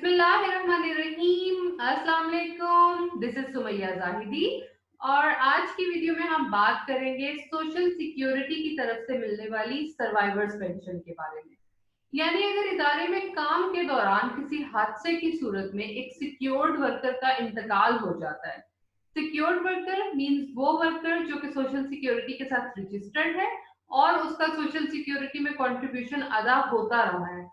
बिस्मिल्लाहिर्रहमानिर्रहीम। अस्सलाम वालेकुम। दिस इज सुमैया जाहिदी और आज की वीडियो में हम बात करेंगे सोशल सिक्योरिटी की तरफ से मिलने वाली सर्वाइवर्स पेंशन के बारे में। यानी अगर इदारे में काम के दौरान किसी हादसे की सूरत में एक सिक्योर्ड वर्कर का इंतकाल हो जाता है। सिक्योर्ड वर्कर मींस वो वर्कर जो कि सोशल सिक्योरिटी के साथ रजिस्टर्ड है और उसका सोशल सिक्योरिटी में कंट्रीब्यूशन अदा होता रहा है।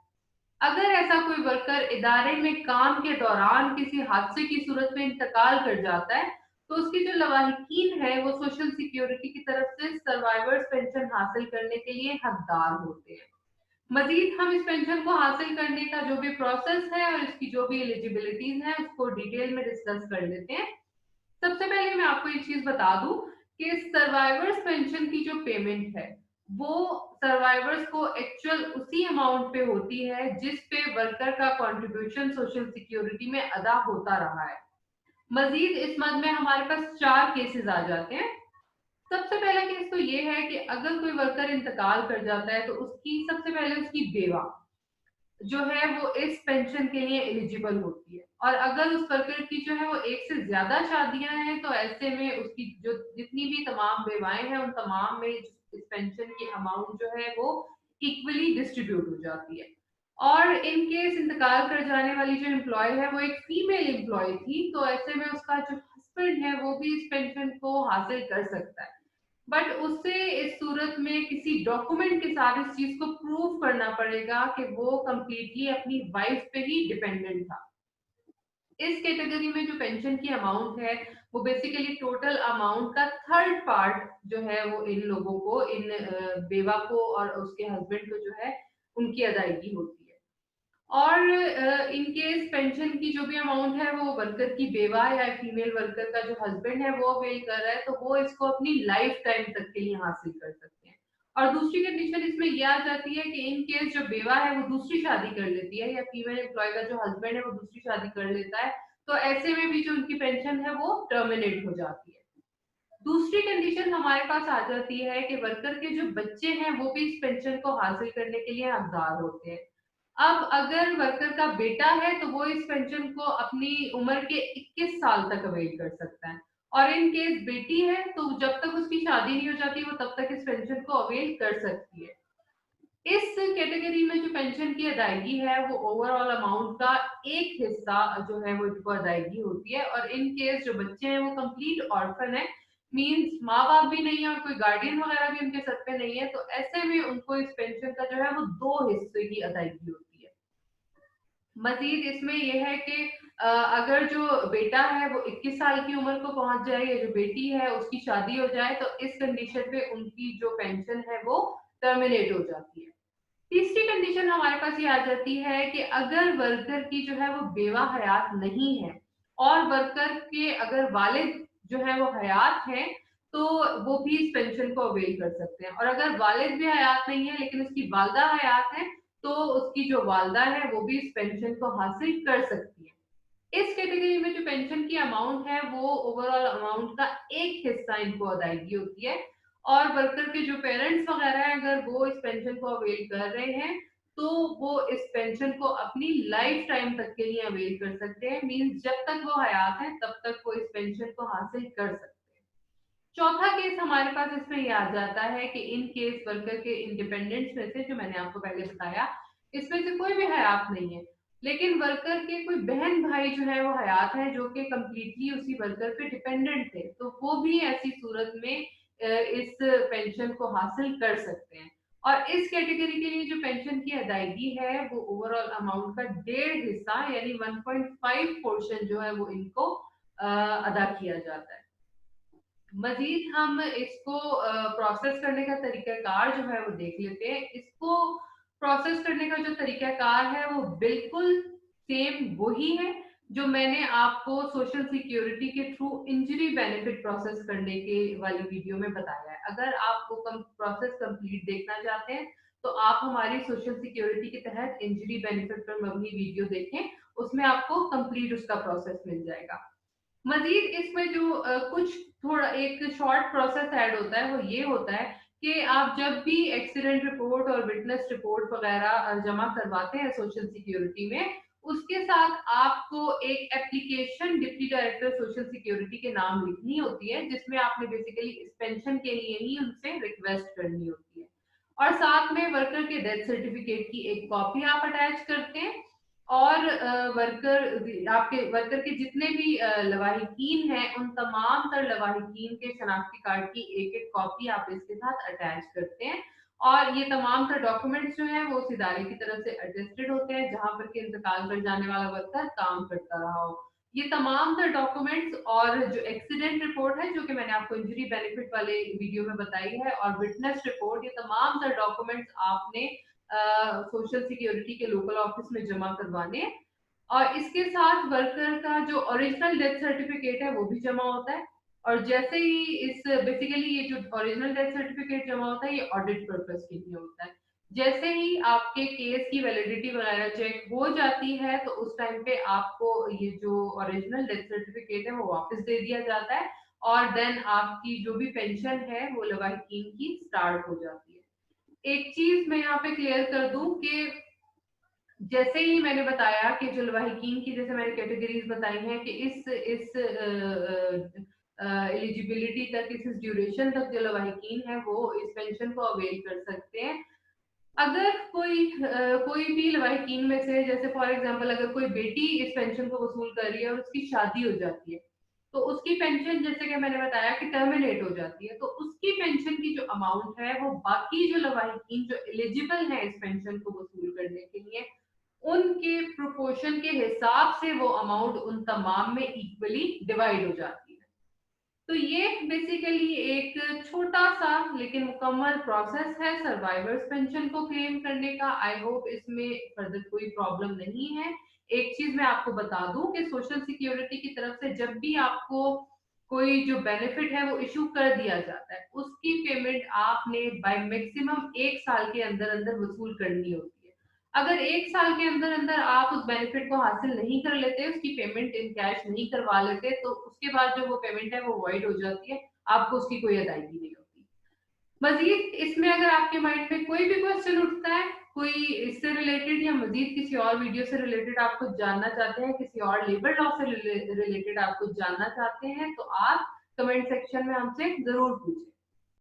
अगर ऐसा कोई वर्कर इदारे में काम के दौरान किसी हादसे की सूरत में इंतकाल कर जाता है, तो उसकी जो लवाहिकीन है वो सोशल सिक्योरिटी की तरफ से सर्वाइवर्स पेंशन हासिल करने के लिए हकदार होते हैं। मजीद हम इस पेंशन को हासिल करने का जो भी प्रोसेस है और इसकी जो भी एलिजिबिलिटीज है उसको डिटेल में डिस्कस कर लेते हैं। सबसे पहले मैं आपको एक चीज बता दूं कि सर्वाइवर्स पेंशन की जो पेमेंट है वो सर्वाइवर्स को एक्चुअल उसी अमाउंट पे होती है जिस पे वर्कर का कंट्रीब्यूशन सोशल सिक्योरिटी में अदा होता रहा है। मजीद इस मद में हमारे पास चार केसेस आ जाते हैं। सबसे पहला केस तो ये है कि अगर कोई वर्कर इंतकाल कर जाता है तो उसकी सबसे पहले उसकी बेवा जो है वो इस पेंशन के लिए एलिजिबल होती है। और अगर उस वर्कर की जो है वो एक से ज्यादा शादियां हैं तो ऐसे में उसकी जो जितनी भी तमाम बेवाएं हैं उन तमाम में इस पेंशन की अमाउंट जो है वो इक्वली डिस्ट्रीब्यूट हो जाती है। और इन केस इंतकाल कर जाने वाली जो एम्प्लॉय है वो एक फीमेल एम्प्लॉय थी तो ऐसे में उसका जो हस्बैंड है वो भी इस पेंशन को हासिल कर सकता है। बट उससे इस सूरत में किसी डॉक्यूमेंट के साथ इस चीज को प्रूव करना पड़ेगा कि वो कंप्लीटली अपनी वाइफ पे ही डिपेंडेंट था। इस कैटेगरी में जो पेंशन की अमाउंट है वो बेसिकली टोटल अमाउंट का थर्ड पार्ट जो है वो इन लोगों को इन बेवा को और उसके हस्बैंड को जो है उनकी अदायगी होती है। और इन केस पेंशन की जो भी अमाउंट है वो वर्कर की बेवा या फीमेल वर्कर का जो हस्बैंड है वो अवेल कर रहा है तो वो इसको अपनी लाइफ टाइम तक के लिए हासिल कर सकते हैं। और दूसरी कंडीशन इसमें ये आ जाती है कि इन केस जो बेवा है वो दूसरी शादी कर लेती है या फीमेल एम्प्लॉय का जो हस्बैंड है वो दूसरी शादी कर लेता है तो ऐसे में भी जो उनकी पेंशन है वो टर्मिनेट हो जाती है। दूसरी कंडीशन हमारे पास आ जाती है कि वर्कर के जो बच्चे हैं वो भी इस पेंशन को हासिल करने के लिए हकदार होते हैं। अब अगर वर्कर का बेटा है तो वो इस पेंशन को अपनी उम्र के 21 साल तक अवेल कर सकता है। और इन केस बेटी है तो जब तक उसकी शादी नहीं हो जाती वो तब तक इस पेंशन को अवेल कर सकती है। इस कैटेगरी में जो पेंशन की अदायगी है वो ओवरऑल अमाउंट का एक हिस्सा जो है वो इनको अदायगी होती है। और इन केस जो बच्चे हैं वो कंप्लीट ऑर्फन है मींस माँ बाप भी नहीं है और कोई गार्डियन वगैरह भी उनके सर पे नहीं है तो ऐसे में उनको इस पेंशन का जो है वो दो हिस्से की अदायगी होती है। मजीद इसमें यह है कि अगर जो बेटा है वो 21 साल की उम्र को पहुंच जाए या जो बेटी है उसकी शादी हो जाए तो इस कंडीशन पे उनकी जो पेंशन है वो टर्मिनेट हो जाती है। तीसरी कंडीशन हमारे पास ये आ जाती है कि अगर वर्कर की जो है वो बेवा हयात नहीं है और वर्कर के अगर वालिद जो है वो हयात हैं तो वो भी इस पेंशन को अवेल कर सकते हैं। और अगर वालिद भी हयात नहीं है लेकिन उसकी वालदा हयात है तो उसकी जो वालदा है वो भी इस पेंशन को हासिल कर सकती है। इस कैटेगरी में जो पेंशन की अमाउंट है वो ओवरऑल अमाउंट का एक हिस्सा इनको अदायगी होती है। और वर्कर के जो पेरेंट्स वगैरह हैं अगर वो इस पेंशन को अवेल कर रहे हैं तो वो इस पेंशन को अपनी लाइफ टाइम तक के लिए अवेल कर सकते हैं मींस जब तक वो हयात हैं तब तक वो इस पेंशन को हासिल कर सकते हैं। चौथा केस हमारे पास इसमें ये आ जाता है कि इन केस वर्कर के इंडिपेंडेंट्स में से जो मैंने आपको पहले बताया इसमें से कोई भी हयात नहीं है लेकिन वर्कर के कोई बहन भाई जो है वो हयात है जो कि कंप्लीटली उसी वर्कर पे डिपेंडेंट थे तो वो भी ऐसी सूरत में इस पेंशन को हासिल कर सकते हैं। और इस कैटेगरी के लिए जो पेंशन की अदायगी है वो ओवरऑल अमाउंट का डेढ़ हिस्सा यानी 1.5 पोर्शन जो है वो इनको अदा किया जाता है। मजीद हम इसको प्रोसेस करने का तरीकाकार जो है वो देख लेते हैं। इसको प्रोसेस करने का जो तरीकाकार है वो बिल्कुल सेम वही है जो मैंने आपको सोशल सिक्योरिटी के थ्रू इंजरी बेनिफिट प्रोसेस करने के वाली वीडियो में बताया है। अगर आप वो प्रोसेस कंप्लीट देखना चाहते हैं तो आप हमारी सोशल सिक्योरिटी के तहत इंजरी बेनिफिट पर मबनी वीडियो देखें, उसमें आपको कंप्लीट उसका प्रोसेस मिल जाएगा। मजीद इसमें जो कुछ थोड़ा एक शॉर्ट प्रोसेस ऐड होता है वो ये होता है कि आप जब भी एक्सीडेंट रिपोर्ट और विटनेस रिपोर्ट वगैरह जमा करवाते हैं सोशल सिक्योरिटी में उसके साथ आपको एक application deputy director social security के नाम लिखनी होती है, जिसमें आपने बेसिकली इस पेंशन के लिए ही उनसे रिक्वेस्ट करनी होती है। और साथ में वर्कर के डेथ सर्टिफिकेट की एक कॉपी आप अटैच करते हैं। और आपके वर्कर के जितने भी लवाहिकीन हैं, उन तमाम तर लवाहिकीन के शनाख्ती कार्ड की एक एक कॉपी आप इसके साथ अटैच करते हैं। और ये तमाम तर डॉक्यूमेंट्स जो हैं वो उस इदारे की तरफ से अटेस्टेड होते हैं जहां पर कि इंतकाल कर जाने वाला वर्कर काम करता रहा हो। ये तमाम तर डॉक्यूमेंट्स और जो एक्सीडेंट रिपोर्ट है, जो कि मैंने आपको इंजरी बेनिफिट वाले वीडियो में बताई है, और विटनेस रिपोर्ट, ये तमाम तर डॉक्यूमेंट्स आपने सोशल सिक्योरिटी के लोकल ऑफिस में जमा करवाने हैं। और इसके साथ वर्कर का जो ओरिजिनल डेथ सर्टिफिकेट है वो भी जमा होता है। और जैसे ही इस बेसिकली ये जो ओरिजिनल डेथ सर्टिफिकेट जमा होता है, ये ऑडिट पर्पस के लिए होता है। जैसे ही आपके केस की वैलिडिटी वगैरह चेक हो जाती है, तो उस टाइम पे आपको ये जो ओरिजिनल डेथ सर्टिफिकेट है वो वापस दे दिया जाता है। और देन आपकी जो भी पेंशन है वो लवाहिकीन की स्टार्ट हो जाती है। एक चीज मैं यहाँ पे क्लियर कर दूं कि जैसे ही मैंने बताया कि जो लवाहिकीन की, जैसे मैंने कैटेगरीज बताई हैं कि इस एलिजिबिलिटी तक, इस ड्यूरेशन तक जो लवाहिकीन है वो इस पेंशन को अवेल कर सकते हैं। अगर कोई भी लवाहिकीन में से, जैसे फॉर एग्जांपल अगर कोई बेटी इस पेंशन को वसूल कर रही है और उसकी शादी हो जाती है, तो उसकी पेंशन, जैसे कि मैंने बताया कि टर्मिनेट हो जाती है, तो उसकी पेंशन की जो अमाउंट है वो बाकी जो लवाहिकीन जो एलिजिबल है इस पेंशन को वसूल करने के लिए, उनके प्रोपोर्शन के हिसाब से वो अमाउंट उन तमाम में इक्वली डिवाइड हो जाती है। तो ये बेसिकली एक छोटा सा लेकिन मुकम्मल प्रोसेस है सर्वाइवर्स पेंशन को क्लेम करने का। आई होप इसमें फर्दर कोई प्रॉब्लम नहीं है। एक चीज मैं आपको बता दूं कि सोशल सिक्योरिटी की तरफ से जब भी आपको कोई जो बेनिफिट है वो इशू कर दिया जाता है, उसकी पेमेंट आपने बाय मैक्सिमम 1 साल के अंदर अंदर वसूल करनी होती है। अगर 1 साल के अंदर अंदर आप उस बेनिफिट को हासिल नहीं कर लेते, उसकी पेमेंट इन कैश नहीं करवा लेते, तो उसके बाद जो वो पेमेंट है वो वॉइड हो जाती है, आपको उसकी कोई अदायगी नहीं होती। मजीद इसमें अगर आपके माइंड में कोई भी क्वेश्चन उठता है, कोई इससे रिलेटेड या मजीद किसी और वीडियो से रिलेटेड आप कुछ जानना चाहते हैं, किसी और लेबर लॉ से रिलेटेड आप कुछ जानना चाहते हैं, तो आप कमेंट सेक्शन में हमसे जरूर पूछें।